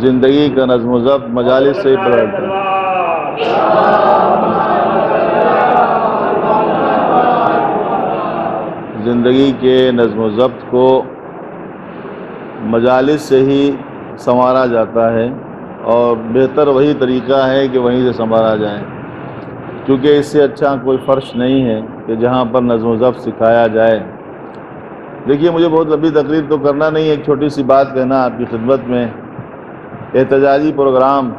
زندگی کا نظم و ضبط مجالس سے ہی پڑھتا ہے۔ زندگی کے نظم و ضبط کو مجالس سے ہی سنوارا جاتا ہے، اور بہتر وہی طریقہ ہے کہ وہیں سے سنوارا جائے، کیونکہ اس سے اچھا کوئی فرش نہیں ہے کہ جہاں پر نظم و ضبط سکھایا جائے۔ دیکھیے، مجھے بہت لمبی تقریر تو کرنا نہیں ہے، ایک چھوٹی سی بات کہنا آپ کی خدمت میں۔ احتجاجی پروگرام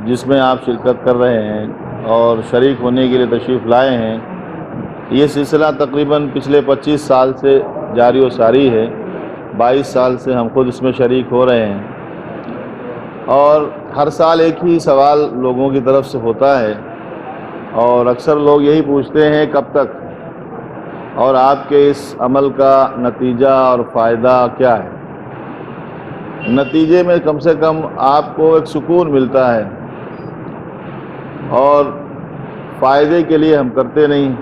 جس میں آپ شرکت کر رہے ہیں اور شریک ہونے کے لیے تشریف لائے ہیں، یہ سلسلہ تقریباً پچھلے 25 سال سے جاری و ساری ہے۔ 22 سال سے ہم خود اس میں شریک ہو رہے ہیں، اور ہر سال ایک ہی سوال لوگوں کی طرف سے ہوتا ہے، اور اکثر لوگ یہی پوچھتے ہیں کب تک، اور آپ کے اس عمل کا نتیجہ اور فائدہ کیا ہے۔ نتیجے میں کم سے کم آپ کو ایک سکون ملتا ہے، اور فائدے کے لیے ہم کرتے نہیں۔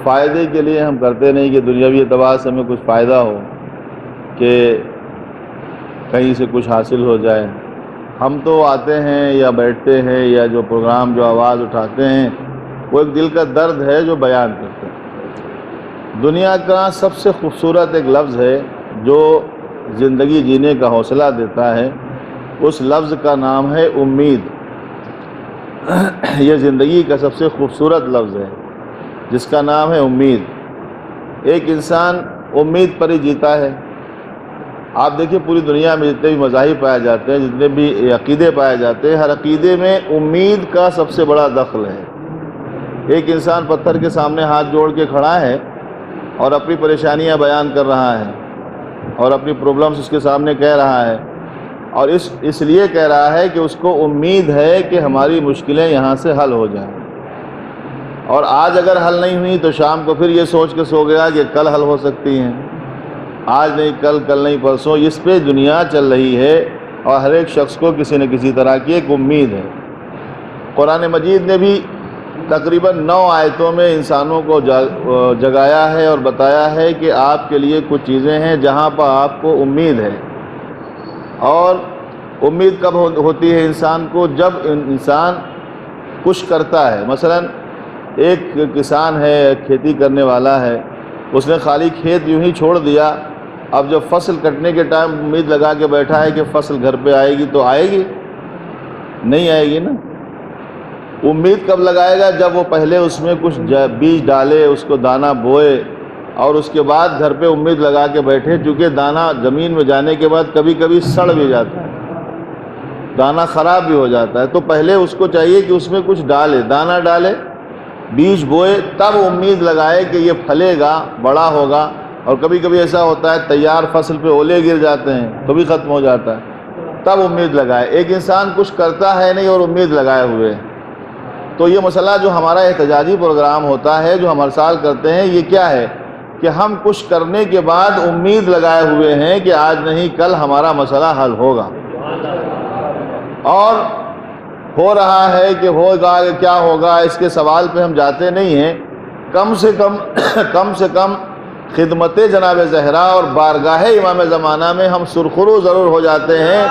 فائدے کے لیے ہم کرتے نہیں کہ دنیاوی اعتبار سے ہمیں کچھ فائدہ ہو، کہ کہیں سے کچھ حاصل ہو جائے۔ ہم تو آتے ہیں یا بیٹھتے ہیں یا جو پروگرام جو آواز اٹھاتے ہیں، وہ ایک دل کا درد ہے جو بیان کرتے ہیں۔ دنیا کا سب سے خوبصورت ایک لفظ ہے جو زندگی جینے کا حوصلہ دیتا ہے، اس لفظ کا نام ہے امید۔ یہ زندگی کا سب سے خوبصورت لفظ ہے جس کا نام ہے امید۔ ایک انسان امید پر ہی جیتا ہے۔ آپ دیکھیں، پوری دنیا میں جتنے بھی مذاہب پائے جاتے ہیں، جتنے بھی عقیدے پائے جاتے ہیں، ہر عقیدے میں امید کا سب سے بڑا دخل ہے۔ ایک انسان پتھر کے سامنے ہاتھ جوڑ کے کھڑا ہے اور اپنی پریشانیاں بیان کر رہا ہے اور اپنی پرابلمس اس کے سامنے کہہ رہا ہے، اور اس لیے کہہ رہا ہے کہ اس کو امید ہے کہ ہماری مشکلیں یہاں سے حل ہو جائیں، اور آج اگر حل نہیں ہوئی تو شام کو پھر یہ سوچ کے سو گیا کہ کل حل ہو سکتی ہیں، آج نہیں کل، کل نہیں پرسوں۔ اس پہ دنیا چل رہی ہے، اور ہر ایک شخص کو کسی نہ کسی طرح کی ایک امید ہے۔ قرآن مجید نے بھی تقریباً 9 آیتوں میں انسانوں کو جگایا ہے اور بتایا ہے کہ آپ کے لیے کچھ چیزیں ہیں جہاں پر آپ کو امید ہے۔ اور امید کب ہوتی ہے انسان کو؟ جب انسان کچھ کرتا ہے۔ مثلا ایک کسان ہے، کھیتی کرنے والا ہے، اس نے خالی کھیت یوں ہی چھوڑ دیا، اب جب فصل کٹنے کے ٹائم امید لگا کے بیٹھا ہے کہ فصل گھر پہ آئے گی، تو آئے گی؟ نہیں آئے گی نا۔ امید کب لگائے گا؟ جب وہ پہلے اس میں کچھ بیج ڈالے، اس کو دانہ بوئے، اور اس کے بعد گھر پہ امید لگا کے بیٹھے۔ چونکہ دانہ زمین میں جانے کے بعد کبھی کبھی سڑ بھی جاتا ہے، دانہ خراب بھی ہو جاتا ہے، تو پہلے اس کو چاہیے کہ اس میں کچھ ڈالے، دانہ ڈالے، بیج بوئے، تب امید لگائے کہ یہ پھلے گا، بڑا ہوگا۔ اور کبھی کبھی ایسا ہوتا ہے تیار فصل پہ اولے گر جاتے ہیں تو بھی ختم ہو جاتا ہے، تب امید لگائے۔ ایک انسان کچھ کرتا ہے نہیں اور امید لگائے ہوئے۔ تو یہ مسئلہ جو ہمارا احتجاجی پروگرام ہوتا ہے، جو ہم ہر سال کرتے ہیں، یہ کیا ہے کہ ہم کچھ کرنے کے بعد امید لگائے ہوئے ہیں کہ آج نہیں کل ہمارا مسئلہ حل ہوگا، اور ہو رہا ہے کہ ہوگا، کیا ہوگا، اس کے سوال پہ ہم جاتے نہیں ہیں۔ کم سے کم خدمت جناب زہرا اور بارگاہ امام زمانہ میں ہم سرخرو ضرور ہو جاتے ہیں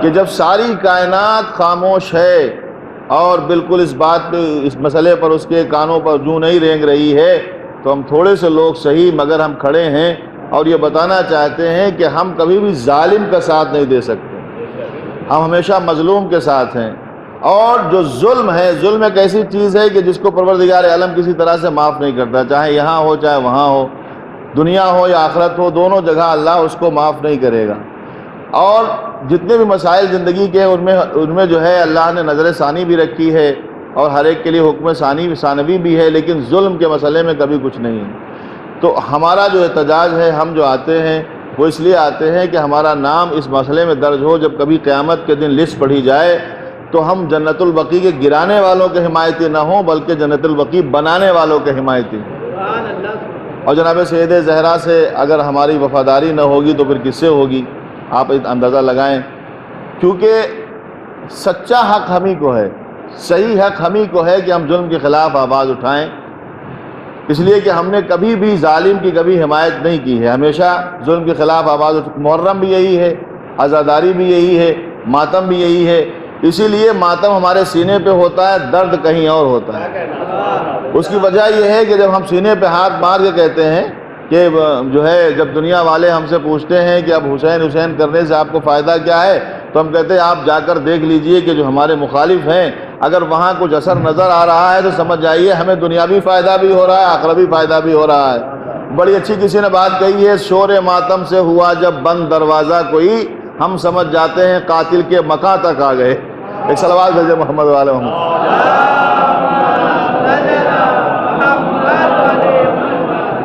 کہ جب ساری کائنات خاموش ہے اور بالکل اس بات پہ، اس مسئلے پر اس کے کانوں پر جوں نہیں رینگ رہی ہے، تو ہم تھوڑے سے لوگ صحیح مگر ہم کھڑے ہیں اور یہ بتانا چاہتے ہیں کہ ہم کبھی بھی ظالم کا ساتھ نہیں دے سکتے، ہم ہمیشہ مظلوم کے ساتھ ہیں۔ اور جو ظلم ہے، ظلم ایک ایسی چیز ہے کہ جس کو پروردگار عالم کسی طرح سے معاف نہیں کرتا، چاہے یہاں ہو چاہے وہاں ہو، دنیا ہو یا آخرت ہو، دونوں جگہ اللہ اس کو معاف نہیں کرے گا۔ اور جتنے بھی مسائل زندگی کے ہیں، ان میں جو ہے اللہ نے نظر ثانی بھی رکھی ہے، اور ہر ایک کے لیے حکم ثانوی بھی ہے، لیکن ظلم کے مسئلے میں کبھی کچھ نہیں ہے۔ تو ہمارا جو احتجاج ہے، ہم جو آتے ہیں وہ اس لیے آتے ہیں کہ ہمارا نام اس مسئلے میں درج ہو، جب کبھی قیامت کے دن لسٹ پڑھی جائے تو ہم جنت البقیع کے گرانے والوں کے حمایتی نہ ہوں، بلکہ جنت البقیع بنانے والوں کے حمایتی۔ اور جناب سید زہرا سے اگر ہماری وفاداری نہ ہوگی تو پھر کس سے ہوگی؟ آپ اندازہ لگائیں، کیونکہ سچا حق ہم ہی کو ہے۔ صحیح حق ہم ہی کو ہے کہ ہم ظلم کے خلاف آواز اٹھائیں، اس لیے کہ ہم نے کبھی بھی ظالم کی کبھی حمایت نہیں کی ہے، ہمیشہ ظلم کے خلاف آواز محرم بھی یہی ہے، عزاداری بھی یہی ہے، ماتم بھی یہی ہے، اسی لیے ماتم ہمارے سینے پہ ہوتا ہے، درد کہیں اور ہوتا ہے۔ اس کی وجہ یہ ہے کہ جب ہم سینے پہ ہاتھ مار کے کہتے ہیں کہ جو ہے جب دنیا والے ہم سے پوچھتے ہیں کہ اب حسین حسین کرنے سے آپ کو فائدہ کیا ہے، تو ہم کہتے ہیں آپ جا کر دیکھ لیجئے کہ جو ہمارے مخالف ہیں اگر وہاں کچھ اثر نظر آ رہا ہے تو سمجھ جائیے ہمیں دنیاوی فائدہ بھی ہو رہا ہے، آخروی فائدہ بھی ہو رہا ہے۔ بڑی اچھی کسی نے بات کہی ہے، شور ماتم سے ہوا جب بند دروازہ کوئی، ہم سمجھ جاتے ہیں قاتل کے مکان تک آ گئے۔ ایک صلوات بھیجے محمد والے محمد۔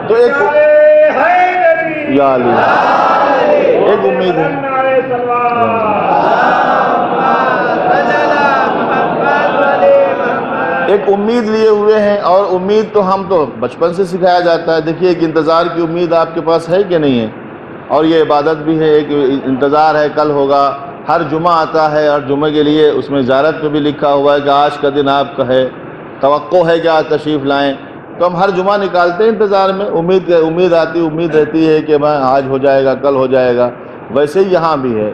تو ایک امید ہے، ایک امید لیے ہوئے ہیں، اور امید تو ہم تو بچپن سے سکھایا جاتا ہے۔ دیکھیے ایک انتظار کی امید آپ کے پاس ہے کہ نہیں ہے، اور یہ عبادت بھی ہے، ایک انتظار ہے کل ہوگا۔ ہر جمعہ آتا ہے، ہر جمعے کے لیے اس میں زیارت میں بھی لکھا ہوا ہے کہ آج کا دن آپ کا ہے، توقع ہے کہ آج تشریف لائیں، تو ہم ہر جمعہ نکالتے ہیں انتظار میں، امید آتی، امید رہتی ہے کہ میں آج ہو جائے گا، کل ہو جائے گا۔ ویسے ہی یہاں بھی ہے،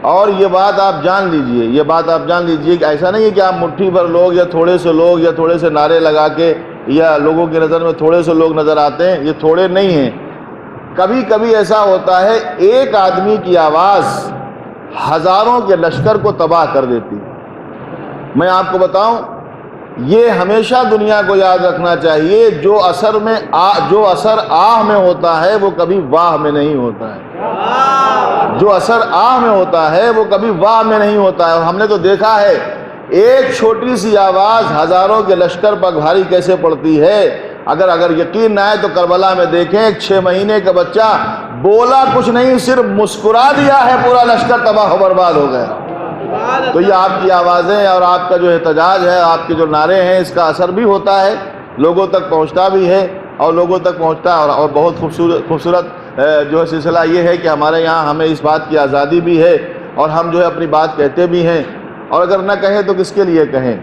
اور یہ بات آپ جان لیجئے، یہ بات آپ جان لیجئے کہ ایسا نہیں ہے کہ آپ مٹھی بھر لوگ یا تھوڑے سے لوگ یا تھوڑے سے نعرے لگا کے یا لوگوں کی نظر میں تھوڑے سے لوگ نظر آتے ہیں، یہ تھوڑے نہیں ہیں۔ کبھی کبھی ایسا ہوتا ہے ایک آدمی کی آواز ہزاروں کے لشکر کو تباہ کر دیتی۔ میں آپ کو بتاؤں، یہ ہمیشہ دنیا کو یاد رکھنا چاہیے، جو اثر آہ میں ہوتا ہے وہ کبھی واہ میں نہیں ہوتا ہے، جو اثر آہ میں ہوتا ہے وہ کبھی واہ میں نہیں ہوتا ہے۔ اور ہم نے تو دیکھا ہے ایک چھوٹی سی آواز ہزاروں کے لشکر پر بھاری کیسے پڑتی ہے۔ اگر یقین نہ آئے تو کربلا میں دیکھیں، ایک 6 مہینے کا بچہ بولا کچھ نہیں، صرف مسکرا دیا ہے، پورا لشکر تباہ و برباد ہو گیا۔ تو یہ آپ کی آوازیں اور آپ کا جو احتجاج ہے، آپ کے جو نعرے ہیں، اس کا اثر بھی ہوتا ہے، لوگوں تک پہنچتا بھی ہے، اور لوگوں تک پہنچتا ہے۔ اور بہت خوبصورت جو ہے سلسلہ یہ ہے کہ ہمارے یہاں ہمیں اس بات کی آزادی بھی ہے، اور ہم جو ہے اپنی بات کہتے بھی ہیں، اور اگر نہ کہیں تو کس کے لیے کہیں،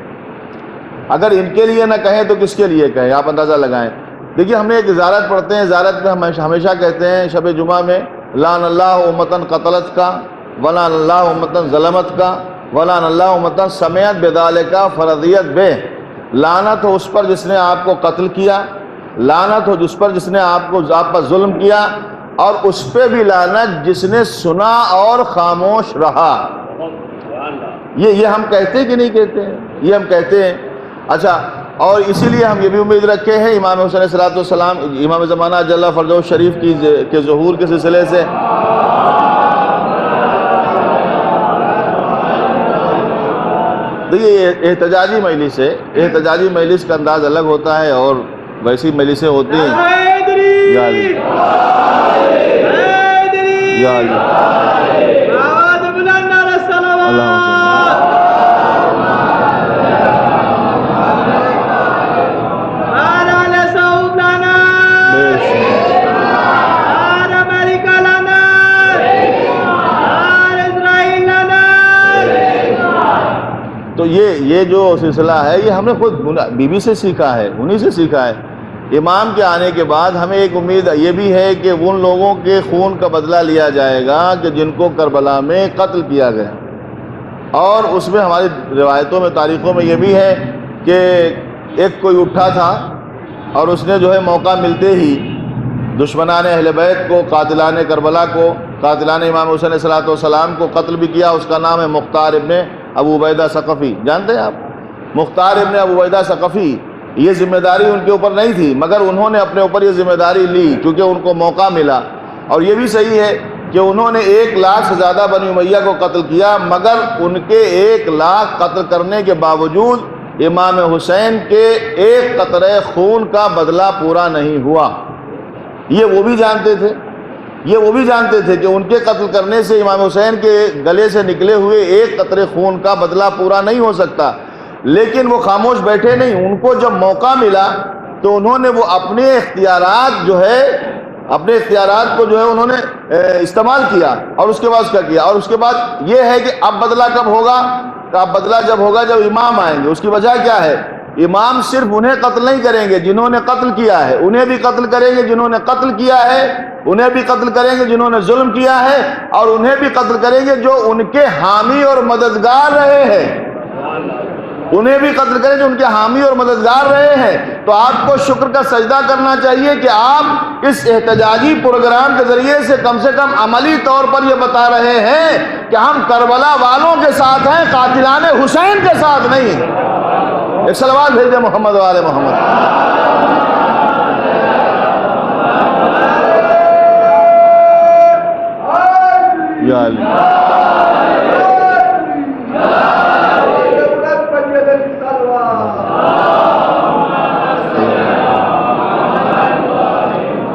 اگر ان کے لیے نہ کہیں تو کس کے لیے کہیں، آپ اندازہ لگائیں۔ دیکھیے ہم نے ایک زیارت پڑھتے ہیں، زیارت میں ہم ہمیشہ کہتے ہیں شب جمعہ میں، لعن اللہ امتن قتلت کا، ولعن اللہ امتن ظلمت کا، ولعن اللہ امتن سمعت بذالک فرضیت بہ۔ لعنت ہو اس پر جس نے آپ کو قتل کیا، لعنت ہو جس نے آپ پر ظلم کیا، اور اس پہ بھی لعنت جس نے سنا اور خاموش رہا۔ یہ ہم کہتے کہ نہیں کہتے ہیں؟ یہ ہم کہتے ہیں۔ اچھا، اور اسی لیے ہم یہ بھی امید رکھے ہیں امام حسین علیہ السلام امام زمانہ جل فرجہ شریف کے ظہور کے سلسلے سے، دیکھیے احتجاجی مجلس ہے، احتجاجی مجلس کا انداز الگ ہوتا ہے، اور ویسی مجلسیں ہوتی ہیں۔ یا علی یا علی تو یہ جو سلسلہ ہے یہ ہم نے خود بی بی سے سیکھا ہے، انہی سے سیکھا ہے۔ امام کے آنے کے بعد ہمیں ایک امید یہ بھی ہے کہ ان لوگوں کے خون کا بدلہ لیا جائے گا کہ جن کو کربلا میں قتل کیا گیا، اور اس میں ہماری روایتوں میں تاریخوں میں یہ بھی ہے کہ ایک کوئی اٹھا تھا اور اس نے جو ہے موقع ملتے ہی دشمنان اہل بیت کو، قاتلان کربلا کو، قاتلان امام حسین علیہ السلام کو قتل بھی کیا۔ اس کا نام ہے مختار ابن ابو عبیدہ ثقفی، جانتے ہیں آپ مختار ابن ابو عبیدہ ثقفی؟ یہ ذمہ داری ان کے اوپر نہیں تھی، مگر انہوں نے اپنے اوپر یہ ذمہ داری لی کیونکہ ان کو موقع ملا۔ اور یہ بھی صحیح ہے کہ انہوں نے 1 لاکھ سے زیادہ بنی امیہ کو قتل کیا، مگر ان کے 1 لاکھ قتل کرنے کے باوجود امام حسین کے 1 قطرہ خون کا بدلہ پورا نہیں ہوا۔ یہ وہ بھی جانتے تھے، یہ وہ بھی جانتے تھے کہ ان کے قتل کرنے سے امام حسین کے گلے سے نکلے ہوئے 1 قطرے خون کا بدلہ پورا نہیں ہو سکتا، لیکن وہ خاموش بیٹھے نہیں۔ ان کو جب موقع ملا تو انہوں نے وہ اپنے اختیارات کو جو ہے انہوں نے استعمال کیا، اور اس کے بعد کیا کیا، اور اس کے بعد یہ ہے کہ اب بدلہ کب ہوگا؟ کا بدلہ جب ہوگا جب امام آئیں گے۔ اس کی وجہ کیا ہے؟ امام صرف انہیں قتل نہیں کریں گے جنہوں نے قتل کیا ہے، انہیں بھی قتل کریں گے جنہوں نے قتل کیا ہے، انہیں بھی قتل کریں گے جنہوں نے ظلم کیا ہے، اور انہیں بھی قتل کریں گے جو ان کے حامی اور مددگار رہے ہیں، انہیں بھی قتل کریں جو ان کے حامی اور مددگار رہے ہیں۔ تو آپ کو شکر کا سجدہ کرنا چاہیے کہ آپ اس احتجاجی پروگرام کے ذریعے سے کم عملی طور پر یہ بتا رہے ہیں کہ ہم کربلا والوں کے ساتھ ہیں، قاتلان حسین کے ساتھ نہیں۔ ایک صلوات بھیج دیں محمد و آل محمد۔ یا اللہ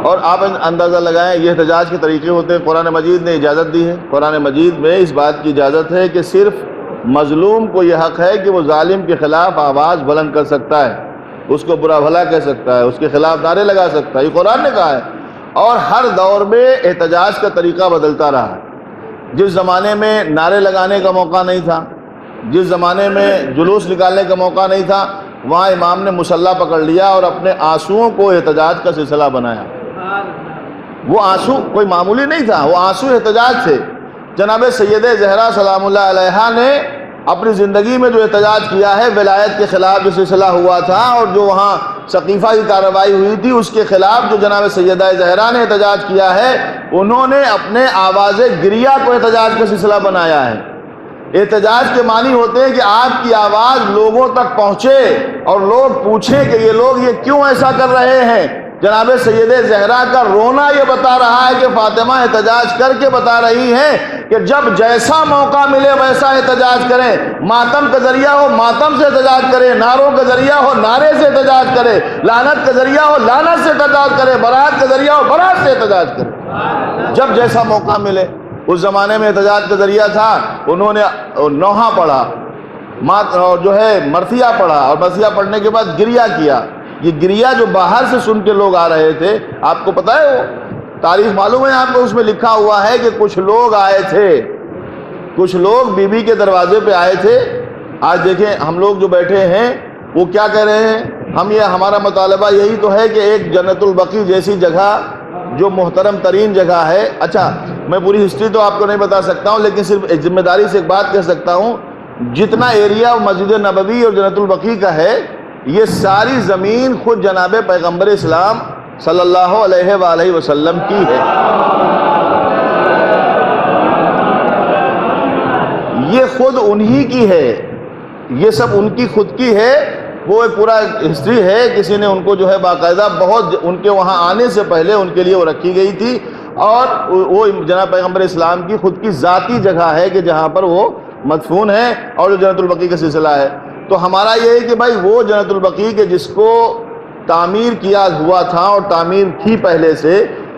اور آپ اندازہ لگائیں یہ احتجاج کے طریقے ہوتے ہیں۔ قرآن مجید نے اجازت دی ہے، قرآن مجید میں اس بات کی اجازت ہے کہ صرف مظلوم کو یہ حق ہے کہ وہ ظالم کے خلاف آواز بلند کر سکتا ہے، اس کو برا بھلا کہہ سکتا ہے، اس کے خلاف نعرے لگا سکتا ہے، یہ قرآن نے کہا ہے۔ اور ہر دور میں احتجاج کا طریقہ بدلتا رہا ہے۔ جس زمانے میں نعرے لگانے کا موقع نہیں تھا، جس زمانے میں جلوس نکالنے کا موقع نہیں تھا، وہاں امام نے مسلح پکڑ لیا اور اپنے آنسوؤں کو احتجاج کا سلسلہ بنایا۔ وہ آنسو کوئی معمولی نہیں تھا، وہ آنسو احتجاج تھے۔ جناب سیدہ زہرا سلام اللہ علیہا نے اپنی زندگی میں جو احتجاج کیا ہے، ولایت کے خلاف جو سلسلہ ہوا تھا اور جو وہاں سقیفہ کی کارروائی ہوئی تھی اس کے خلاف جو جناب سیدہ زہرا نے احتجاج کیا ہے، انہوں نے اپنے آواز گریہ کو احتجاج کا سلسلہ بنایا ہے۔ احتجاج کے معنی ہوتے ہیں کہ آپ کی آواز لوگوں تک پہنچے اور لوگ پوچھیں کہ یہ لوگ یہ کیوں ایسا کر رہے ہیں۔ جناب سیدہ زہرا کا رونا یہ بتا رہا ہے کہ فاطمہ احتجاج کر کے بتا رہی ہیں کہ جب جیسا موقع ملے ویسا احتجاج کریں، ماتم کا ذریعہ ہو ماتم سے احتجاج کریں، نعروں کا ذریعہ ہو نعرے سے احتجاج کریں، لعنت کا ذریعہ ہو لعنت سے احتجاج کریں، برات کا ذریعہ ہو برات سے احتجاج کریں، جب جیسا موقع ملے۔ اس زمانے میں احتجاج کا ذریعہ تھا، انہوں نے نوحہ پڑھا، جو ہے مرثیہ پڑھا، اور مرثیہ پڑھنے کے بعد گریہ کیا۔ یہ گریہ جو باہر سے سن کے لوگ آ رہے تھے، آپ کو پتہ ہے وہ تاریخ معلوم ہے آپ کو، اس میں لکھا ہوا ہے کہ کچھ لوگ آئے تھے، کچھ لوگ بی بی کے دروازے پہ آئے تھے۔ آج دیکھیں ہم لوگ جو بیٹھے ہیں وہ کیا کہہ رہے ہیں، ہمارا مطالبہ یہی تو ہے کہ ایک جنت البقیع جیسی جگہ جو محترم ترین جگہ ہے۔ اچھا میں پوری ہسٹری تو آپ کو نہیں بتا سکتا ہوں، لیکن صرف ایک ذمہ داری سے ایک بات کہہ سکتا ہوں، جتنا ایریا مسجد نبوی اور جنت البقیع کا ہے، یہ ساری زمین خود جناب پیغمبر اسلام صلی اللہ علیہ وآلہ وسلم کی ہے۔ یہ خود انہی کی ہے، یہ سب ان کی خود کی ہے۔ وہ ایک پورا ہسٹری ہے، کسی نے ان کو جو ہے باقاعدہ بہت ان کے وہاں آنے سے پہلے ان کے لیے وہ رکھی گئی تھی، اور وہ جناب پیغمبر اسلام کی خود کی ذاتی جگہ ہے کہ جہاں پر وہ مدفون ہے، اور جو جنت البقیع کا سلسلہ ہے۔ تو ہمارا یہ ہے کہ بھائی وہ جنت البقیع کے جس کو تعمیر کیا ہوا تھا اور تعمیر تھی پہلے سے،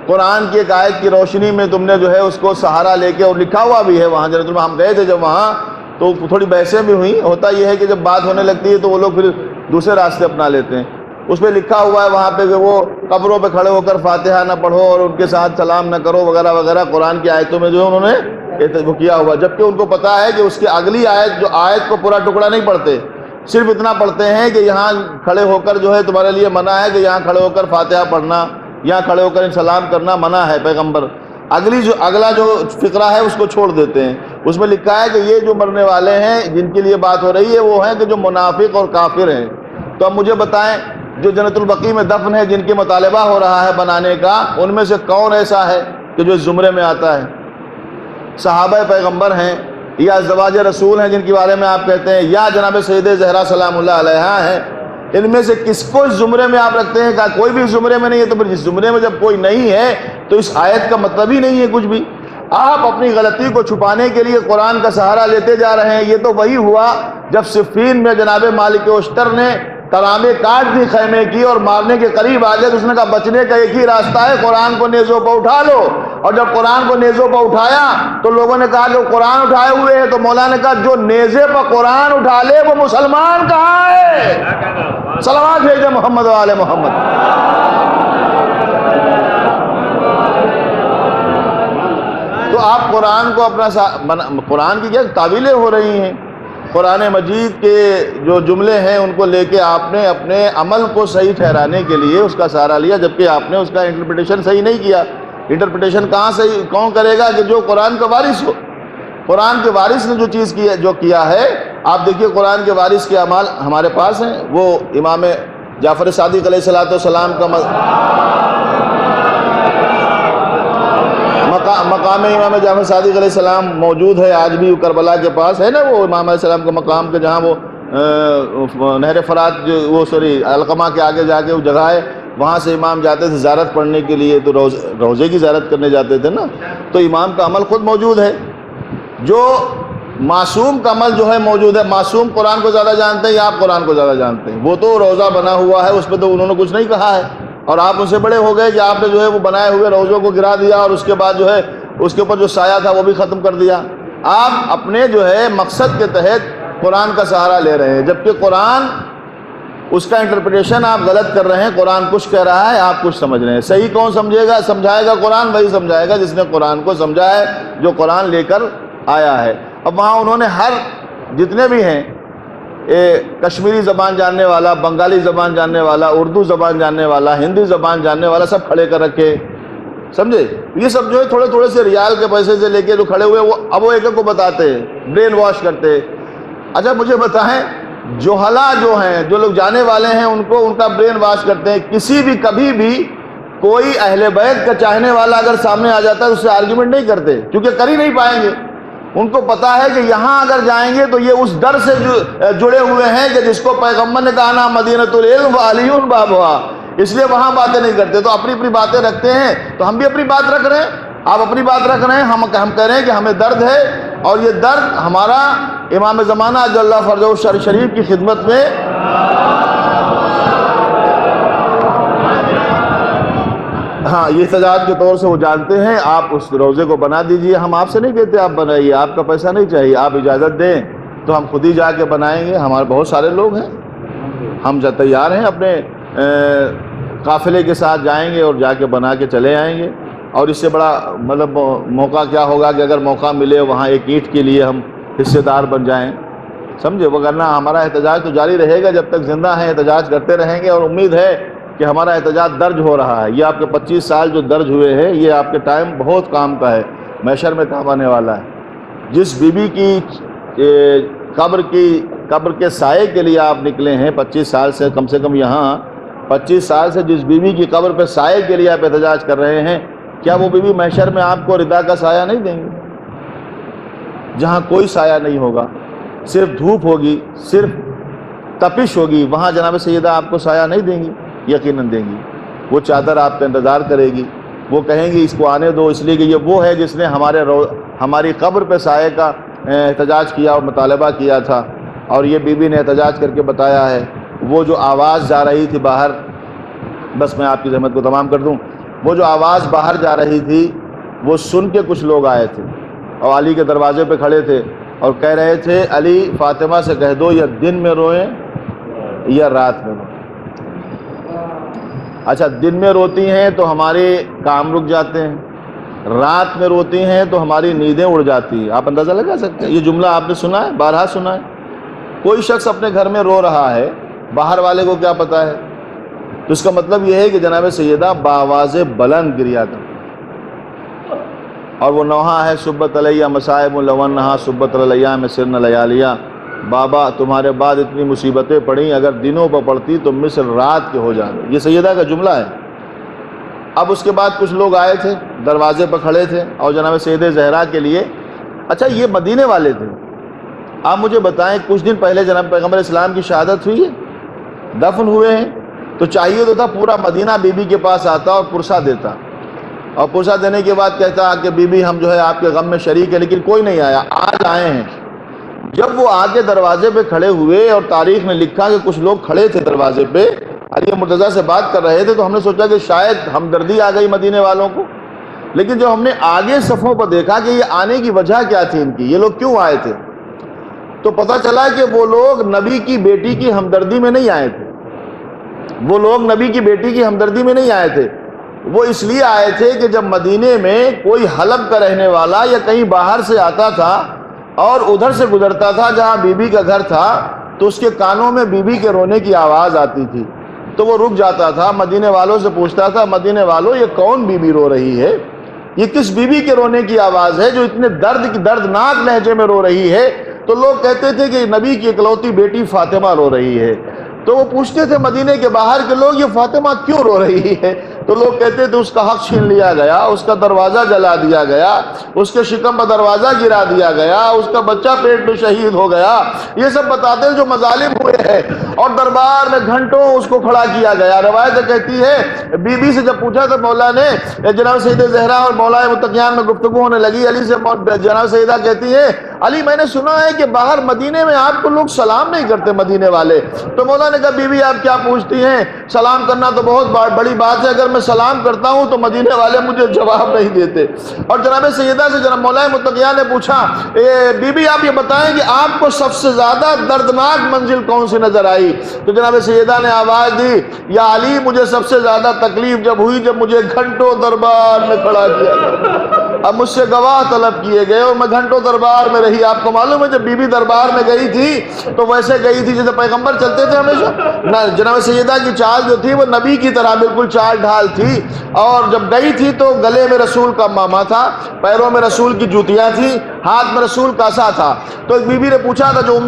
قرآن کی ایک آیت کی روشنی میں تم نے جو ہے اس کو سہارا لے کے، اور لکھا ہوا بھی ہے وہاں جنت البقیع، ہم گئے تھے جب وہاں تو تھوڑی بحثیں بھی ہوئیں۔ ہوتا یہ ہے کہ جب بات ہونے لگتی ہے تو وہ لوگ پھر دوسرے راستے اپنا لیتے ہیں۔ اس پہ لکھا ہوا ہے وہاں پہ کہ وہ قبروں پہ کھڑے ہو کر فاتحہ نہ پڑھو اور ان کے ساتھ سلام نہ کرو وغیرہ وغیرہ، قرآن کی آیتوں میں جو انہوں نے وہ کیا ہوا، جبکہ ان کو پتا ہے کہ اس کی اگلی آیت، جو آیت کو پورا ٹکڑا نہیں پڑھتے، صرف اتنا پڑھتے ہیں کہ یہاں کھڑے ہو کر جو ہے تمہارے لیے منع ہے کہ یہاں کھڑے ہو کر فاتحہ پڑھنا، یہاں کھڑے ہو کر سلام کرنا منع ہے پیغمبر۔ اگلا جو فقرہ ہے اس کو چھوڑ دیتے ہیں۔ اس میں لکھا ہے کہ یہ جو مرنے والے ہیں جن کے لیے بات ہو رہی ہے وہ ہیں کہ جو منافق اور کافر ہیں۔ تو اب مجھے بتائیں جو جنت البقیع میں دفن ہے، جن کے مطالبہ ہو رہا ہے بنانے کا، ان میں سے کون ایسا ہے کہ جو اس زمرے میں آتا ہے؟ صحابہ پیغمبر ہیں یا ازواج رسول ہیں جن کے بارے میں آپ کہتے ہیں، یا جناب سیدہ زہرا سلام اللہ علیہا ہیں؟ ان میں سے کس کو اس زمرے میں آپ رکھتے ہیں؟ کہ کوئی بھی اس زمرے میں نہیں ہے، تو پھر اس زمرے میں جب کوئی نہیں ہے تو اس آیت کا مطلب ہی نہیں ہے کچھ بھی۔ آپ اپنی غلطی کو چھپانے کے لیے قرآن کا سہارا لیتے جا رہے ہیں۔ یہ تو وہی ہوا جب صفین میں جناب مالک اشتر نے ترامے کاٹ دی خیمے کی اور مارنے کے قریب آ گئے، تو اس نے کہا بچنے کا ایک ہی راستہ ہے، قرآن کو نیزوں پر اٹھا لو۔ اور جب قرآن کو نیزوں پر اٹھایا تو لوگوں نے کہا کہ قرآن اٹھائے ہوئے ہے، تو مولا نے کہا جو نیزے پر قرآن اٹھا لے وہ مسلمان کہاں ہے؟ صلوات بھیجے محمد و آل محمد۔ تو آپ قرآن کو قرآن کی کیا تعویلیں ہو رہی ہیں؟ قرآن مجید کے جو جملے ہیں ان کو لے کے آپ نے اپنے عمل کو صحیح ٹھہرانے کے لیے اس کا سہارا لیا، جبکہ آپ نے اس کا انٹرپریٹیشن صحیح نہیں کیا۔ انٹرپریٹیشن کہاں صحیح کون کرے گا کہ جو قرآن کا وارث ہو۔ قرآن کے وارث نے جو کیا ہے، آپ دیکھیے قرآن کے وارث کے اعمال ہمارے پاس ہیں۔ وہ امام جعفر صادق علیہ السلام کا مقام امام جعفر صادق علیہ السلام موجود ہے آج بھی، کربلا کے پاس ہے نا وہ امام علیہ السلام کا مقام، کے جہاں وہ نہر فرات علقمہ کے آگے جا کے وہ جگہ ہے، وہاں سے امام جاتے تھے زیارت پڑھنے کے لیے، تو روزے کی زیارت کرنے جاتے تھے نا، تو امام کا عمل خود موجود ہے۔ جو معصوم کا عمل جو ہے موجود ہے۔ معصوم قرآن کو زیادہ جانتے ہیں یا آپ قرآن کو زیادہ جانتے ہیں؟ وہ تو روزہ بنا ہوا ہے، اس پہ تو انہوں نے کچھ نہیں کہا ہے، اور آپ ان سے بڑے ہو گئے کہ آپ نے جو ہے وہ بنائے ہوئے روزوں کو گرا دیا، اور اس کے بعد جو ہے اس کے اوپر جو سایہ تھا وہ بھی ختم کر دیا۔ آپ اپنے جو ہے مقصد کے تحت قرآن کا سہارا لے رہے ہیں، جبکہ قرآن اس کا انٹرپریٹیشن آپ غلط کر رہے ہیں۔ قرآن کچھ کہہ رہا ہے، آپ کچھ سمجھ رہے ہیں۔ صحیح کون سمجھائے گا قرآن وہی سمجھائے گا جس نے قرآن کو سمجھا ہے، جو قرآن لے کر آیا ہے۔ اب وہاں انہوں نے ہر جتنے بھی ہیں، کشمیری زبان جاننے والا، بنگالی زبان جاننے والا، اردو زبان جاننے والا، ہندی زبان جاننے والا، سب کھڑے کر رکھے، سمجھے؟ یہ سب جو ہے تھوڑے تھوڑے سے ریال کے پیسے سے لے کے جو کھڑے ہوئے، اب وہ ایک ایک کو بتاتے ہیں، برین واش کرتے۔ اچھا مجھے بتائیں، جوہلا جو ہیں، جو لوگ جانے والے ہیں، ان کو ان کا برین واش کرتے ہیں۔ کبھی بھی کوئی اہل بیت کا چاہنے والا اگر سامنے آ جاتا ہے اس سے آرگیومنٹ نہیں کرتے، کیونکہ کر ہی نہیں پائیں گے۔ ان کو پتا ہے کہ یہاں اگر جائیں گے تو یہ اس در سے جڑے ہوئے ہیں کہ جس کو پیغمبر نے کہا نا مدینۃ العلم وعلی بابھا، اس لیے وہاں باتیں نہیں کرتے، تو اپنی اپنی باتیں رکھتے ہیں۔ تو ہم بھی اپنی بات رکھ رہے ہیں، آپ اپنی بات رکھ رہے ہیں، ہم کہہ رہے ہیں کہ ہمیں درد ہے، اور یہ درد ہمارا امام زمانہ اجل اللہ فرجہ شریف کی خدمت میں ہاں یہ احتجاج کے طور سے وہ جانتے ہیں۔ آپ اس روزے کو بنا دیجئے، ہم آپ سے نہیں کہتے آپ بنائیے، آپ کا پیسہ نہیں چاہیے، آپ اجازت دیں تو ہم خود ہی جا کے بنائیں گے۔ ہمارے بہت سارے لوگ ہیں، ہم تیار ہیں، اپنے قافلے کے ساتھ جائیں گے اور جا کے بنا کے چلے آئیں گے۔ اور اس سے بڑا مطلب موقع کیا ہوگا کہ اگر موقع ملے وہاں ایک اینٹ کے لیے ہم حصے دار بن جائیں، سمجھے؟ وگرنہ ہمارا احتجاج تو جاری رہے گا جب تک زندہ ہیں، احتجاج کرتے رہیں گے، اور امید ہے کہ ہمارا احتجاج درج ہو رہا ہے۔ یہ آپ کے 25 سال جو درج ہوئے ہیں، یہ آپ کے ٹائم بہت کام کا ہے، محشر میں کام آنے والا ہے۔ جس بی بی کی قبر کے سائے کے لیے آپ نکلے ہیں 25 سال سے، کم یہاں 25 سال سے جس بیوی کی قبر پہ سائے کے لیے آپ احتجاج کر رہے ہیں، کیا وہ بیوی محشر میں آپ کو ردا کا سایہ نہیں دیں گے؟ جہاں کوئی سایہ نہیں ہوگا، صرف دھوپ ہوگی، صرف تپش ہوگی، وہاں جناب سیدہ آپ کو سایہ نہیں دیں گی؟ یقیناً دیں گی۔ وہ چادر آپ کا انتظار کرے گی، وہ کہیں گی اس کو آنے دو، اس لیے کہ یہ وہ ہے جس نے ہماری قبر پہ سائے کا احتجاج کیا اور مطالبہ کیا تھا۔ اور یہ بی بی نے احتجاج کر کے بتایا ہے۔ وہ جو آواز جا رہی تھی باہر، بس میں آپ کی زحمت کو تمام کر دوں، وہ جو آواز باہر جا رہی تھی وہ سن کے کچھ لوگ آئے تھے اور علی کے دروازے پہ کھڑے تھے اور کہہ رہے تھے علی فاطمہ سے کہہ دو یا دن میں روئیں یا رات میں روئیں۔ اچھا دن میں روتی ہیں تو ہمارے کام رک جاتے ہیں، رات میں روتی ہیں تو ہماری نیندیں اڑ جاتی ہیں۔ آپ اندازہ لگا سکتے ہیں؟ یہ جملہ آپ نے سنا ہے، بارہا سنا ہے۔ کوئی شخص اپنے گھر میں رو رہا ہے، باہر والے کو کیا پتہ ہے؟ تو اس کا مطلب یہ ہے کہ جناب سیدہ بآواز بلند گریا تھا، اور وہ نوحہ ہے سبت علیہ مصائب لونہا سبت علیہ میں سرن لیالیہ۔ بابا تمہارے بعد اتنی مصیبتیں پڑیں، اگر دنوں پر پڑتی تو مثل رات کے ہو جاتے۔ یہ سیدہ کا جملہ ہے۔ اب اس کے بعد کچھ لوگ آئے تھے، دروازے پر کھڑے تھے اور جناب سید زہرا کے لیے، اچھا یہ مدینے والے تھے۔ آپ مجھے بتائیں کچھ دن پہلے جناب پیغمبر اسلام کی شہادت ہوئی ہے، دفن ہوئے ہیں، تو چاہیے تو تھا پورا مدینہ بی بی کے پاس آتا اور پرسہ دیتا، اور پرسہ دینے کے بعد کہتا کہ بی بی ہم جو ہے آپ کے غم میں شریک ہے، لیکن کوئی نہیں آیا۔ آج آئے ہیں۔ جب وہ آگے دروازے پہ کھڑے ہوئے اور تاریخ میں لکھا کہ کچھ لوگ کھڑے تھے دروازے پہ، علی مرتضیٰ سے بات کر رہے تھے، تو ہم نے سوچا کہ شاید ہمدردی آ گئی مدینے والوں کو، لیکن جب ہم نے آگے صفوں پر دیکھا کہ یہ آنے کی وجہ کیا تھی ان کی، یہ لوگ کیوں آئے تھے، تو پتہ چلا کہ وہ لوگ نبی کی بیٹی کی ہمدردی میں نہیں آئے تھے۔ وہ لوگ نبی کی بیٹی کی ہمدردی میں نہیں آئے تھے، وہ اس لیے آئے تھے کہ جب مدینے میں کوئی حلب کا رہنے والا یا کہیں باہر سے آتا تھا اور ادھر سے گزرتا تھا جہاں بی بی کا گھر تھا تو اس کے کانوں میں بی بی کے رونے کی آواز آتی تھی، تو وہ رک جاتا تھا، مدینے والوں سے پوچھتا تھا، مدینے والوں یہ کون بی بی رو رہی ہے؟ یہ کس بی بی کے رونے کی آواز ہے جو اتنے دردناک لہجے میں رو رہی ہے؟ تو لوگ کہتے تھے کہ نبی کی اکلوتی بیٹی فاطمہ رو رہی ہے۔ تو وہ پوچھتے تھے مدینے کے باہر کے لوگ، یہ فاطمہ کیوں رو رہی ہے؟ تو لوگ کہتے تھے اس کا حق چھین لیا گیا، اس کا دروازہ جلا دیا گیا، اس کے شکم پر دروازہ گرا دیا گیا، اس کا بچہ پیٹ میں شہید ہو گیا، یہ سب بتاتے ہیں جو مظالم ہوئے ہیں، اور دربار میں گھنٹوں اس کو کھڑا کیا گیا۔ روایت کہتی ہے بی بی سے جب پوچھا تو مولا نے، جناب سیدہ زہرا اور مولا متقیان میں گفتگو ہونے لگی، علی سے جناب سیدہ کہتی ہے علی میں نے سنا ہے کہ باہر مدینے میں آپ کو لوگ سلام نہیں کرتے مدینے والے۔ تو مولا نے کہا بی بی آپ کیا پوچھتی ہیں، سلام کرنا تو بہت بڑی بات ہے، اگر میں سلام کرتا ہوں تو مدینے والے مجھے جواب نہیں دیتے۔ اور جناب سیدہ سے جناب مولا متقیان نے پوچھا بی بی آپ یہ بتائیں کہ آپ کو سب سے زیادہ دردناک منزل کون سی نظر آئی؟ تو جناب سیدہ نے آواز دی یا علی مجھے سب سے زیادہ تکلیف جب ہوئی جب مجھے گھنٹوں دربار میں کھڑا کیا گیا، اب مجھ سے گواہ طلب کیے گئے اور میں گھنٹوں دربار میں رہی۔ آپ کو معلوم ہے جب بی بی دربار میں گئی تھی تو ویسے گئی تھی جیسے پیغمبر چلتے تھے ہمیشہ، جناب سیدہ کی چال جو تھی وہ نبی کی طرح بالکل چال ڈھال تھی، اور جب گئی تھی تو گلے میں رسول کا ماما تھا، پیروں میں رسول کی جوتیاں تھیں، ہاتھ میں رسول کا عصا تھا۔ تو ایک بی بی نے پوچھا تھا جو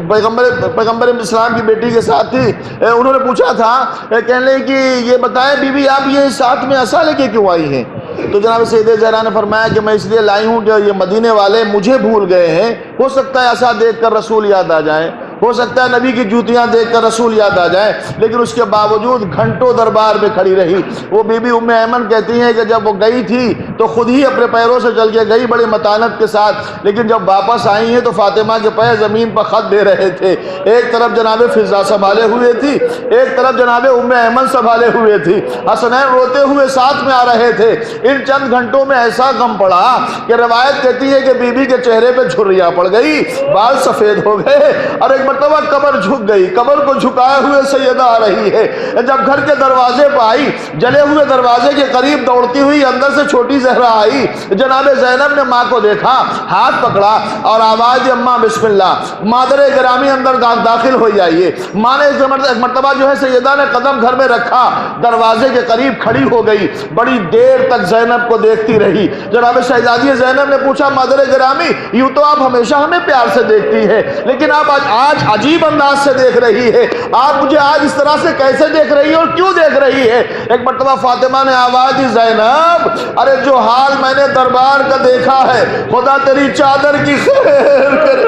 پیغمبر اسلام کی بیٹی کے ساتھ تھی، انہوں نے پوچھا تھا کہنے لگے کہ یہ بتائیں بی بی آپ یہ ساتھ میں عصا لے کے کیوں آئی ہیں؟ تو جناب سیدہ زہرا نے فرمایا کہ میں اس لیے لائی ہوں کہ یہ مدینے والے مجھے بھول گئے ہیں، ہو سکتا ہے عصا دیکھ کر رسول یاد آ جائیں، ہو سکتا ہے نبی کی جوتیاں دیکھ کر رسول یاد آ جائیں، لیکن اس کے باوجود گھنٹوں دربار میں کھڑی رہی۔ وہ بی بی ام ایمن کہتی ہیں کہ جب وہ گئی تھی تو خود ہی اپنے پیروں سے چل کے گئی بڑی متانت کے ساتھ، لیکن جب واپس آئی ہیں تو فاطمہ کے پیر زمین پر خط دے رہے تھے، ایک طرف جناب فضا سنبھالے ہوئے تھی، ایک طرف جناب ام ایمن سنبھالے ہوئے تھی، حسنین روتے ہوئے ساتھ میں آ رہے تھے۔ ان چند گھنٹوں میں ایسا غم پڑا کہ روایت کہتی ہے کہ بی بی کے چہرے پہ جھریاں پڑ گئی، بال سفید ہو گئے، اور ایک مرتبہ قبر جھک گئی، قبر کو جھکائے ہوئے سیدہ آ رہی ہے۔ جب گھر کے دروازے پہ آئی، جلے ہوئے دروازے کے قریب دوڑتی ہوئی اندر سے چھوٹی زہرا آئی، جناب زینب نے ماں کو دیکھا، ہاتھ پکڑا اور آواز دی اماں بسم اللہ، مادر گرامی اندر داخل ہو جائیے۔ ماں نے ایک مرتبہ جو ہے سیدہ نے قدم گھر میں رکھا، دروازے کے قریب کھڑی ہو گئی، بڑی دیر تک زینب کو دیکھتی رہی۔ جناب شہزادی زینب نے پوچھا مادر گرامی یوں تو آپ ہمیشہ ہمیں پیار سے دیکھتی ہیں، لیکن آپ آج عجیب انداز سے دیکھ رہی ہے، آپ مجھے آج اس طرح سے کیسے دیکھ رہی ہے اور کیوں دیکھ رہی ہے؟ ایک مرتبہ فاطمہ نے آواز دی زینب ارے جو حال میں نے دربار کا دیکھا ہے، خدا تیری چادر کی خیر کرے،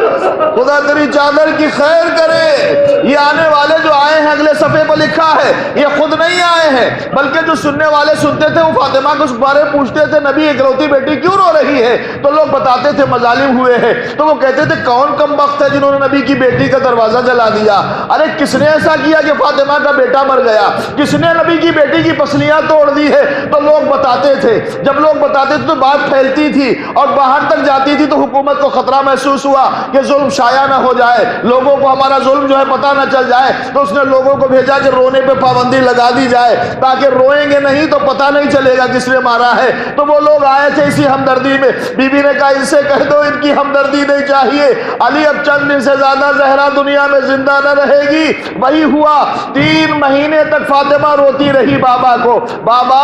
خدا تیری چادر کی خیر کرے۔ یہ آنے والے جو آئے ہیں اگلے صفحے پر لکھا ہے یہ خود نہیں آئے ہیں، بلکہ جو سننے والے سنتے تھے وہ فاطمہ کو اس بارے پوچھتے تھے نبی اکلوتی بیٹی کیوں رو رہی ہے؟ تو لوگ بتاتے تھے مظالم ہوئے ہیں، تو وہ کہتے تھے کون کم بخت ہے جنہوں نے نبی کی بیٹی کا دروازہ جلا دیا؟ ارے کس نے ایسا کیا کہ فاطمہ کا بیٹا مر گیا؟ کس نے نبی کی بیٹی کی پسلیاں توڑ دی ہے؟ تو لوگ بتاتے تھے، جب لوگ بتاتے تھے تو بات پھیلتی تھی اور باہر تک جاتی تھی، تو حکومت کو خطرہ محسوس ہوا کہ ظلم شائع نہ ہو جائے، لوگوں کو ہمارا ظلم جو ہے پتہ نہ چل جائے، تو اس نے لوگوں کو بھیجا کہ رونے پہ پابندی لگا دی جائے تاکہ روئیں گے نہیں تو پتہ نہیں چلے گا کس نے مارا ہے۔ تو وہ لوگ آئے تھے اسی ہمدردی میں، بی بی نے کہا ان سے کہہ دو ان کی ہمدردی نہیں چاہیے، علی اب چند دن سے زیادہ زہرا دنیا میں زندہ نہ رہے گی۔ وہی ہوا، 3 مہینے تک فاطمہ روتی رہی بابا کو، بابا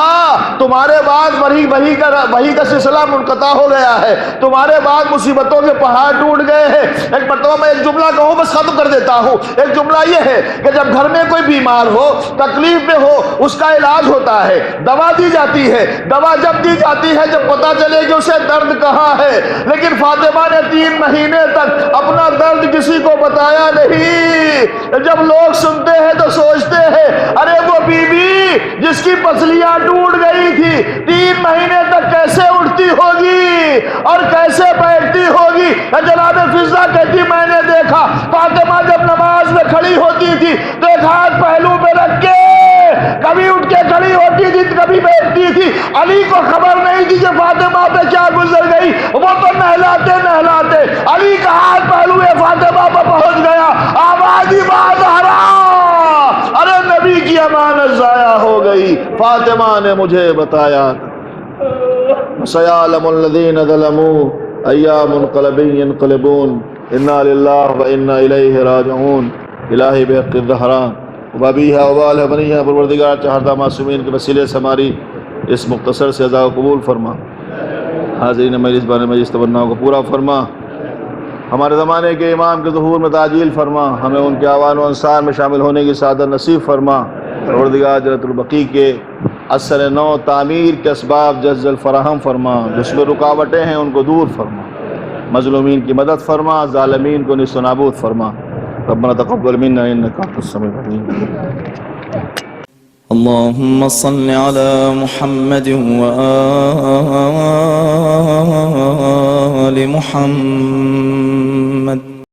تمہارے بعد وحی کا سلسلہ منقطع ہو گیا ہے، تمہارے بعد مصیبتوں کے پہاڑ ٹوٹ گئے ہیں۔ ایک مرتبہ میں ایک جملہ کہوں بس ختم کر دیتا ہوں، ایک جملہ یہ ہے کہ جب گھر میں کوئی بیمار ہو، تکلیف میں ہو، اس کا علاج ہوتا ہے، دوا دی جاتی ہے، دوا جب دی جاتی ہے جب پتہ چلے کہ اسے درد کہاں ہے، لیکن فاطمہ نے 3 مہینے تک اپنا درد کسی کو بتایا نہیں۔ جب لوگ سنتے ہیں تو سوچتے ہیں ارے وہ بی بی جس کی پسلیاں ٹوٹ گئی تھی 3 مہینے تک کیسے اٹھتی ہوگی اور کیسے بیٹھتی ہوگی؟ جناب فضا کہتی میں نے دیکھا فاطمہ جب نماز میں کھڑی ہوتی تھی تو ایک ہاتھ پہلو پہ رکھ کے کبھی اٹھ کے کھڑی ہوتی تھی کبھی بیٹھتی تھی۔ علی کو خبر نہیں تھی کہ فاطمہ پہ کیا گزر گئی، وہ تو نہلاتے نہلاتے علی کا ہاتھ پہلو فاطمہ پہ پہنچ گیا، آواز ہی باز آ رہا ارے نبی کی امانت ضائع ہو گئی، فاطمہ نے مجھے بتایا۔ سیعلم الذین ظلموا ایام منقلب ينقلبون انا للہ و انا الیہ راجعون الہی بحق الظہران وبابیہا وبالہ بنیہا پروردگار چہردہ معصومین کے وسیلے سے ہماری اس مختصر سے ادا قبول فرما، حاضرین مجلس بان مجلس تمناؤں کو پورا فرما، ہمارے زمانے کے امام کے ظہور میں تعجیل فرما، ہمیں ان کے اعوان و انصار میں شامل ہونے کی سعادت نصیب فرما، پروردگار جنت البقیع کے اثر نو تعمیر کے اسباب جزل فراہم فرما، جس میں رکاوٹیں ہیں ان کو دور فرما، مظلومین کی مدد فرما، ظالمین کو نیست و نابود فرما۔ ربنا تقبل منا انك انت السميع العليم۔ اللهم صل على محمد وآل محمد